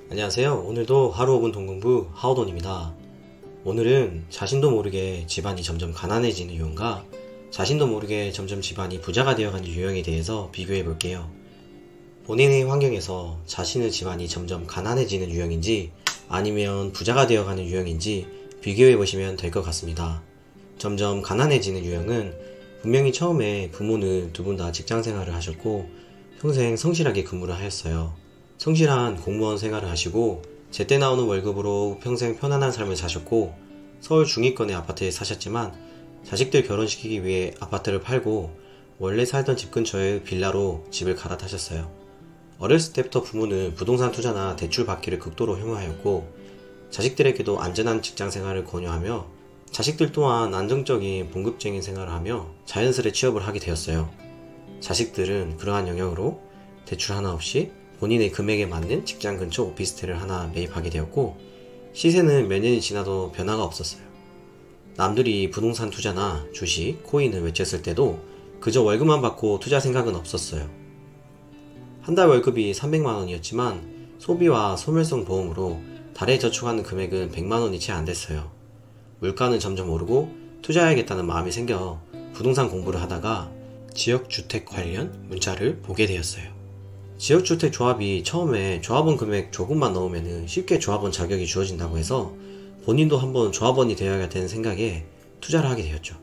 안녕하세요. 오늘도 하루 5분 동공부 하우돈입니다. 오늘은 자신도 모르게 집안이 점점 가난해지는 유형과 자신도 모르게 점점 집안이 부자가 되어가는 유형에 대해서 비교해 볼게요. 본인의 환경에서 자신의 집안이 점점 가난해지는 유형인지 아니면 부자가 되어가는 유형인지 비교해 보시면 될 것 같습니다. 점점 가난해지는 유형은 분명히 처음에 부모는 두 분 다 직장 생활을 하셨고 평생 성실하게 근무를 하였어요. 성실한 공무원 생활을 하시고 제때 나오는 월급으로 평생 편안한 삶을 사셨고 서울 중위권의 아파트에 사셨지만 자식들 결혼시키기 위해 아파트를 팔고 원래 살던 집 근처의 빌라로 집을 갈아타셨어요. 어렸을 때부터 부모는 부동산 투자나 대출 받기를 극도로 혐오하였고 자식들에게도 안전한 직장 생활을 권유하며 자식들 또한 안정적인 봉급쟁이 생활을 하며 자연스레 취업을 하게 되었어요. 자식들은 그러한 영역으로 대출 하나 없이 본인의 금액에 맞는 직장 근처 오피스텔을 하나 매입하게 되었고 시세는 몇 년이 지나도 변화가 없었어요. 남들이 부동산 투자나 주식, 코인을 외쳤을 때도 그저 월급만 받고 투자 생각은 없었어요. 한 달 월급이 300만원이었지만 소비와 소멸성 보험으로 달에 저축하는 금액은 100만원이 채 안 됐어요. 물가는 점점 오르고 투자해야겠다는 마음이 생겨 부동산 공부를 하다가 지역주택 관련 문자를 보게 되었어요. 지역주택 조합이 처음에 조합원 금액 조금만 넣으면 쉽게 조합원 자격이 주어진다고 해서 본인도 한번 조합원이 되어야겠다는 생각에 투자를 하게 되었죠.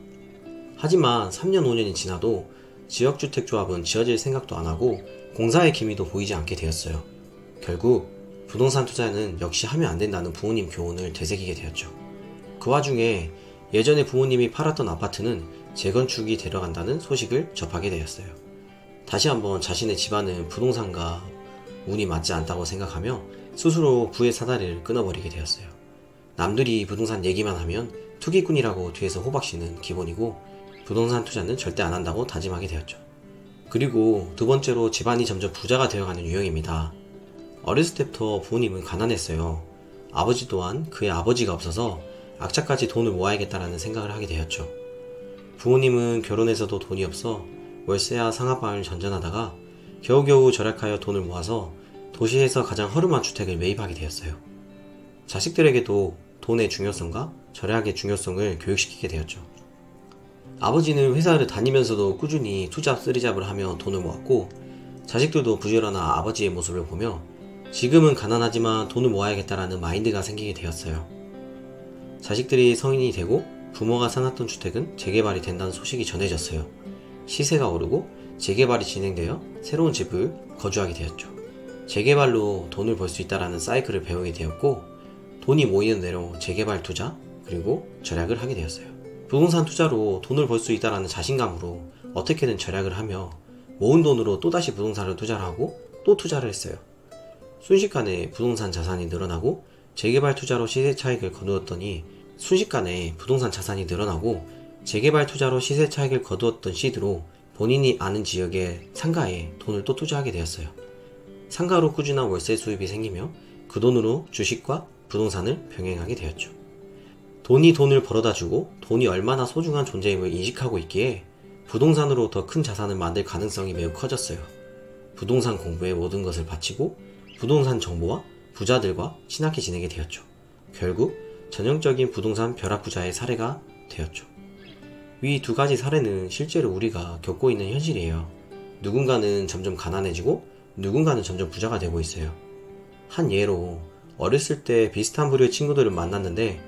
하지만 3년 5년이 지나도 지역주택 조합은 지어질 생각도 안 하고 공사의 기미도 보이지 않게 되었어요. 결국 부동산 투자는 역시 하면 안 된다는 부모님 교훈을 되새기게 되었죠. 그 와중에 예전에 부모님이 팔았던 아파트는 재건축이 들어간다는 소식을 접하게 되었어요. 다시 한번 자신의 집안은 부동산과 운이 맞지 않다고 생각하며 스스로 부의 사다리를 끊어버리게 되었어요. 남들이 부동산 얘기만 하면 투기꾼이라고 뒤에서 호박씨는 기본이고 부동산 투자는 절대 안 한다고 다짐하게 되었죠. 그리고 두 번째로 집안이 점점 부자가 되어가는 유형입니다. 어렸을 때부터 부모님은 가난했어요. 아버지 또한 그의 아버지가 없어서 악착같이 돈을 모아야겠다라는 생각을 하게 되었죠. 부모님은 결혼해서도 돈이 없어 월세와 상하방을 전전하다가 겨우겨우 절약하여 돈을 모아서 도시에서 가장 허름한 주택을 매입하게 되었어요. 자식들에게도 돈의 중요성과 절약의 중요성을 교육시키게 되었죠. 아버지는 회사를 다니면서도 꾸준히 투잡 쓰리잡을 하며 돈을 모았고 자식들도 부지런한 아버지의 모습을 보며 지금은 가난하지만 돈을 모아야겠다라는 마인드가 생기게 되었어요. 자식들이 성인이 되고 부모가 사놨던 주택은 재개발이 된다는 소식이 전해졌어요. 시세가 오르고 재개발이 진행되어 새로운 집을 거주하게 되었죠. 재개발로 돈을 벌 수 있다는 사이클을 배우게 되었고 돈이 모이는 대로 재개발 투자 그리고 절약을 하게 되었어요. 부동산 투자로 돈을 벌 수 있다는 자신감으로 어떻게든 절약을 하며 모은 돈으로 또다시 부동산을 투자를 하고 또 투자를 했어요. 순식간에 부동산 자산이 늘어나고 재개발 투자로 시세 차익을 거두었더니 순식간에 부동산 자산이 늘어나고 재개발 투자로 시세 차익을 거두었던 시드로 본인이 아는 지역의 상가에 돈을 또 투자하게 되었어요. 상가로 꾸준한 월세 수입이 생기며 그 돈으로 주식과 부동산을 병행하게 되었죠. 돈이 돈을 벌어다 주고 돈이 얼마나 소중한 존재임을 인식하고 있기에 부동산으로 더 큰 자산을 만들 가능성이 매우 커졌어요. 부동산 공부에 모든 것을 바치고 부동산 정보와 부자들과 친하게 지내게 되었죠. 결국 전형적인 부동산 벼락부자의 사례가 되었죠. 위 두 가지 사례는 실제로 우리가 겪고 있는 현실이에요. 누군가는 점점 가난해지고 누군가는 점점 부자가 되고 있어요. 한 예로 어렸을 때 비슷한 부류의 친구들을 만났는데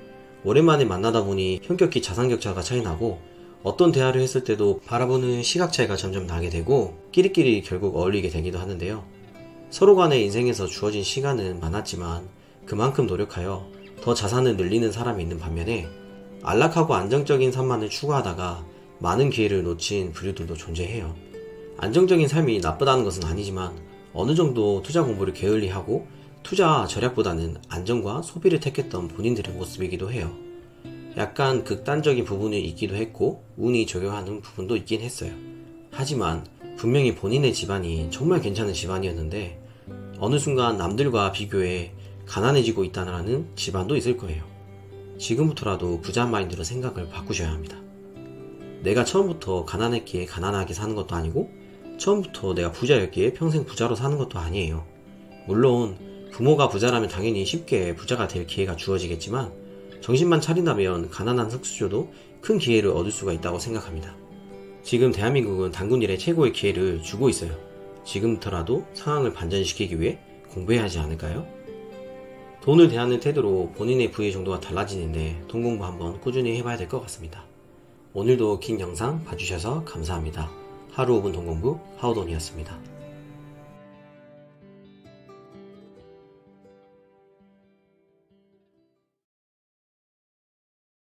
오랜만에 만나다 보니 현격히 자산격차가 차이나고 어떤 대화를 했을 때도 바라보는 시각 차이가 점점 나게 되고 끼리끼리 결국 어울리게 되기도 하는데요. 서로 간의 인생에서 주어진 시간은 많았지만 그만큼 노력하여 더 자산을 늘리는 사람이 있는 반면에 안락하고 안정적인 삶만을 추구하다가 많은 기회를 놓친 부류들도 존재해요. 안정적인 삶이 나쁘다는 것은 아니지만 어느 정도 투자 공부를 게을리하고 투자 절약보다는 안정과 소비를 택했던 본인들의 모습이기도 해요. 약간 극단적인 부분이 있기도 했고 운이 적용하는 부분도 있긴 했어요. 하지만 분명히 본인의 집안이 정말 괜찮은 집안이었는데 어느 순간 남들과 비교해 가난해지고 있다는 집안도 있을 거예요. 지금부터라도 부자 마인드로 생각을 바꾸셔야 합니다. 내가 처음부터 가난했기에 가난하게 사는 것도 아니고 처음부터 내가 부자였기에 평생 부자로 사는 것도 아니에요. 물론 부모가 부자라면 당연히 쉽게 부자가 될 기회가 주어지겠지만 정신만 차린다면 가난한 석수조도 큰 기회를 얻을 수가 있다고 생각합니다. 지금 대한민국은 단군 일의 최고의 기회를 주고 있어요. 지금부터라도 상황을 반전시키기 위해 공부해야 하지 않을까요? 돈을 대하는 태도로 본인의 부의 정도가 달라지는데 돈 공부 한번 꾸준히 해봐야 될 것 같습니다. 오늘도 긴 영상 봐주셔서 감사합니다. 하루 5분 돈 공부 하우돈이었습니다.